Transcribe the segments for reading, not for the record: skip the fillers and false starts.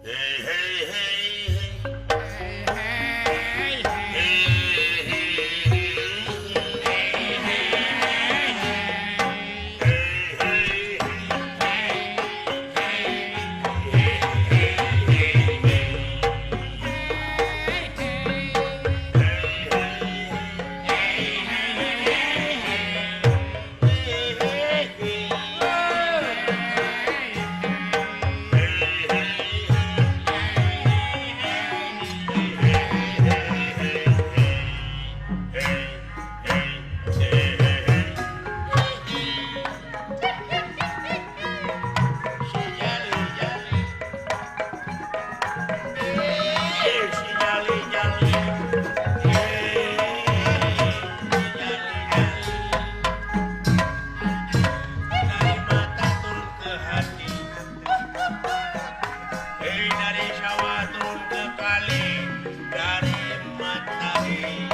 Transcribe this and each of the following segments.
Hey, hey, hey, dari sawah turun ke kali, dari matahari.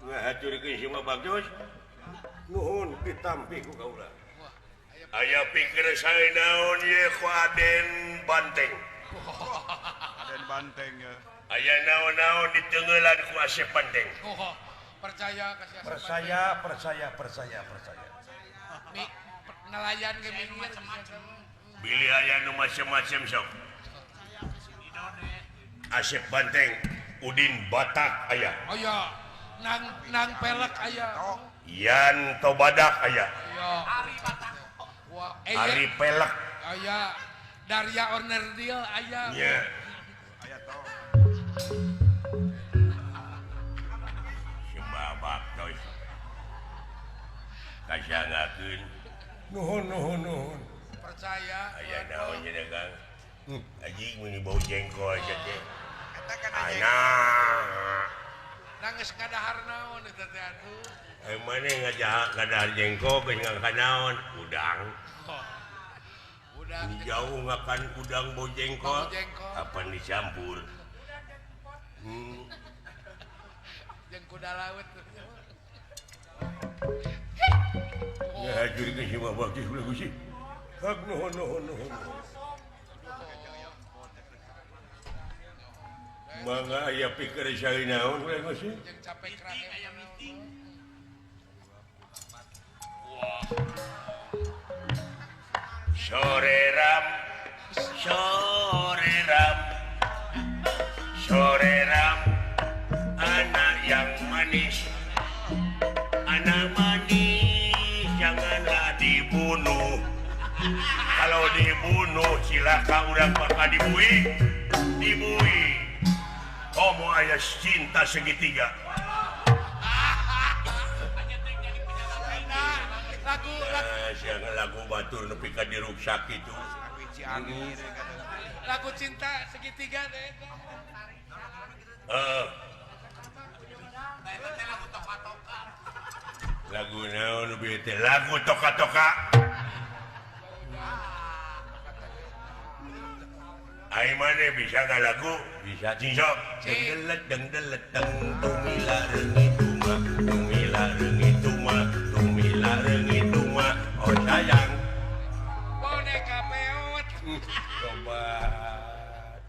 Ngahaturkeun semua bagus. Nuhun ditampi ku kaula. Aya pikir sae naon ye ku Aden Banteng. Aden Banteng ya. Aya naon-naon ditengeulan ku Asep Banteng. Percaya kasih Percaya. nelayan ke minggir Bilih aya nu macem-macem sok. Asep Banteng, Udin Batak aya. oh ya nang pelek aya Yanto Badak aya. ya wah Ari Pelek aya Darya Ornerdil aya nya. Aya toh. Sebabak toy. Kasangakeun Nuhun. percaya aya naon nya dagang. Aji mun bau jengkol aja teh. Eta kan Anak. nangis kadahar naon eta teh atuh Mane ngajahar jengkol geus ngakanaon udang. udah Jauh ngakan udang bau jengkol. Bau jengkol. Apa dicampur? jeung kuda laut Ya hajur ke semua bagus bagus sih. Hak nuhun. Mangga aya pikir sae naon bagus sih. jeung capek kerae aya meeting Sore ram anak yang manis janganlah dibunuh. Kalau dibunuh cilaka urang bakal dibui homo aya cinta segitiga. Lagu batur nepi ka diruksak itu. lagu cinta segitiga teh Lagu naon bieu teh? Lagu toka-toka. Ai mane bisa ngalagu? Bisa cincok. Dengdelet tumila reungit mah. Oh sayang. boneka peot Sobat.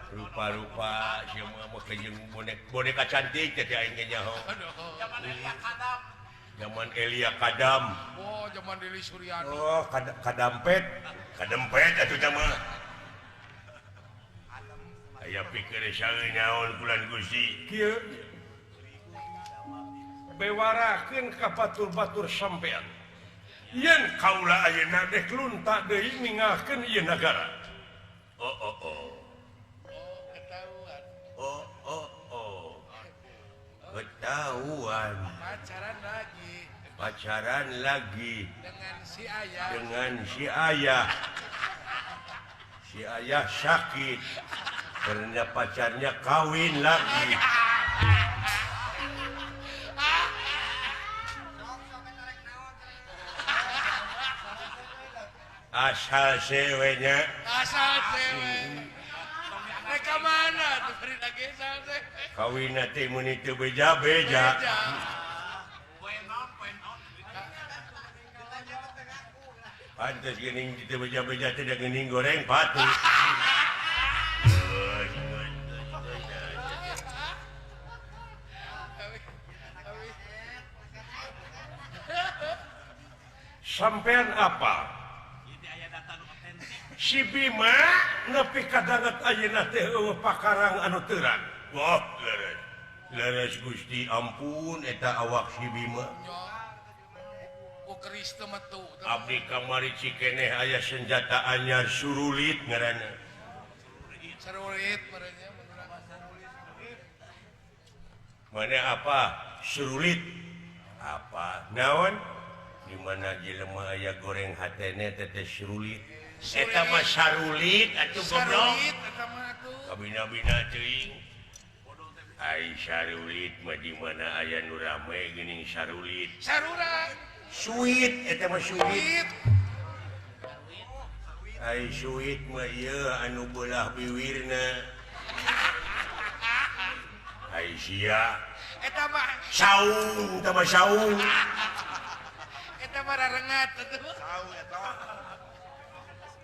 Rupa-rupa semua mah jeung boneka cantik teh aing nyaho. Zaman Elia Kadam. oh zaman Deli Suryani Oh, kadampet. Kadempet atuh teh mah. Aya pikir sae naon bulan Gusti. Kieu bewarakeun ka batur-batur sampean. Yen kaula ayeuna dek lunta deui ninggalkeun ieu nagara. Oh. ketahuan Ketahuan. Pacaran lagi dengan si ayah si ayah. Si ayah sakit karena pacarnya kawin lagi. Asal ceweknya asal cewek mereka mana tuh kawin teh mun itu beja-beja. Pantes geuning itu beja-beja teh da geuning goreng patu. Sampean apa? Si Bima nepi kadanget ayeuna teh eueuh pakarang anu terang. Wah, leres. Leres Gusti, ampun eta awak si Bima. Keris teh metu. Abdi kamari cikeneh aya senjata anyar surulit ngaranna. Sarulit merenya. Mana apa? Surulit. Apa? Naon? Di mana jelema aya goreng hatene teteh surulit. Eta mah sarulit atuh goblok. Sarulit eta mah atuh. Kabina-bina teuing. Ai sarulit mah di mana aya nu rame geuning sarulit. Sarurang. Suit eta mah suit. Wit. Ai suit mah ieu anu beulah biwirna. Ai sia. Eta mah Saung, eta mah saung. eta mah rarengat atuh.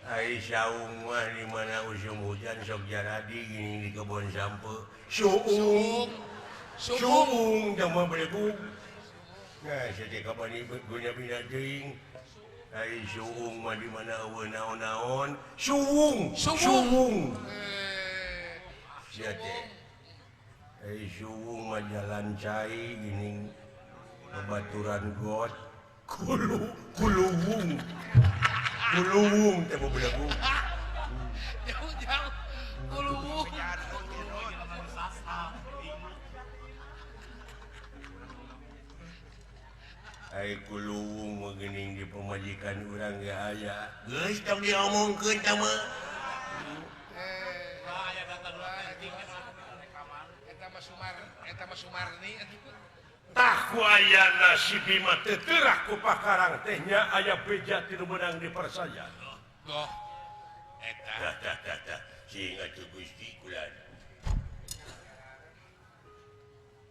Ai saung mah di mana usum hujan sok jaradi gini di kebon sampe. Suung. Suung teh mah belegug. Nah, jadi kapan ini guna bina teuing. Ai suung mah di mana eueuh naon-naon. Suung. Sia teh. Ai suung mah jalan cai gini babaturan got. Kuluwung. Kuluwung teh mah belegug. Jauh-jauh. Kuluwung. Ai kuluwung mah geuning di pamajikan urang ge aya. Geus tong diomongkeun tah mah. Eta mah Sumarni atuh. Tah ku ayana si Bima teu teurah ku pakarang teh nya aya beja tinu meunang dipersaya. Loh. Eta Tah. Sing atuh Gusti kulan.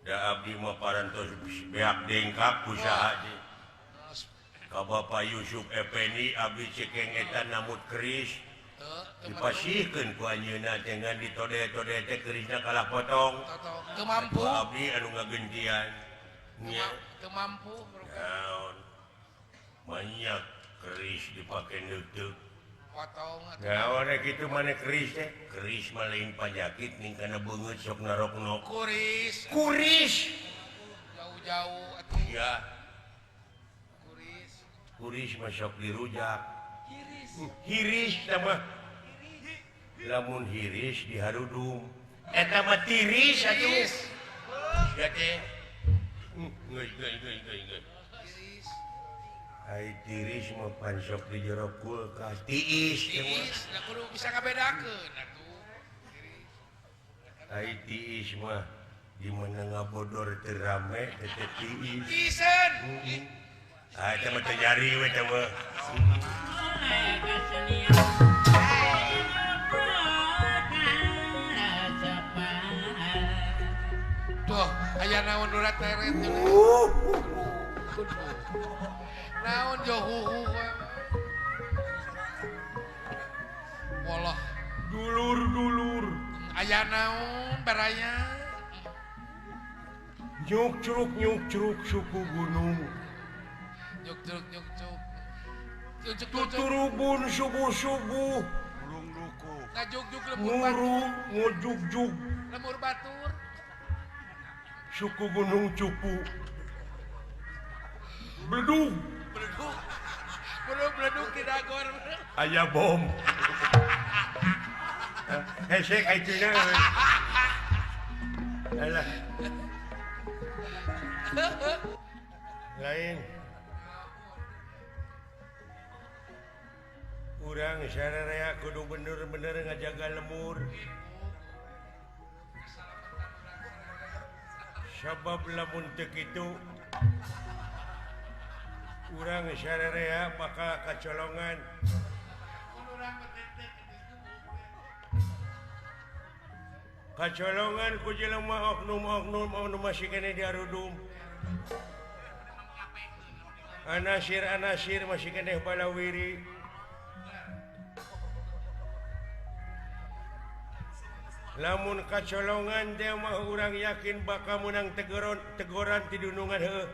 Da abdi mah parantos beak dengkap usaha di. Ka Bapak Yusuf Effendi abdi cekeng eta namut keris. Dipasihkeun ku anjeunna teh ngan ditode-tode teh kerisna kalah potong. teu mampu. Ku abdi anu ngagentian. Nya. Teu mampu. Naon. Banyak keris dipake neuteuk. Potong atuh. Naon kitu maneh keris teh? Keris mah lain panyakit ning kana beungeut sok narokno. Kuris. Jauh-jauh atuh. Ya, Kuris. kuris mah sok dirujak. Hiris teh mah Lamun hiris diharudung. Eta mah tiris atuh. Ya teh. Geus. Kuris. Ai tiris mah pan sok di jero kulkas. Tiis teh mah. Kuris. Da kudu bisa ngabedakeun atuh. Kuris. Ai tiis mah di mana ngabodor teu rame teh tiis. Tisen. Ah eta mah teu jari we teh mah. Tuh, aya naon nu rateret teh. Naon jo huhu we. Walah, dulur aya naon baraya? nyuk curug suku gunung Nyuk cuk. tuturubun subuh-subuh Ngajuk-juk lemur batur. nguru ngujug-jug Lemur batur. suku gunung cupu bledug Beleduk di dagor. aya bom hesek aituna alah lain urang sararea kudu bener-bener ngajaga lemur sabab lamun teu kitu urang sararea bakal kacolongan kacolongan ku jelema oknum masih kene diarudum anasir masih kene balawiri lamun kacolongan teh mah urang yakin bakal menang teguran ti dunungan heuh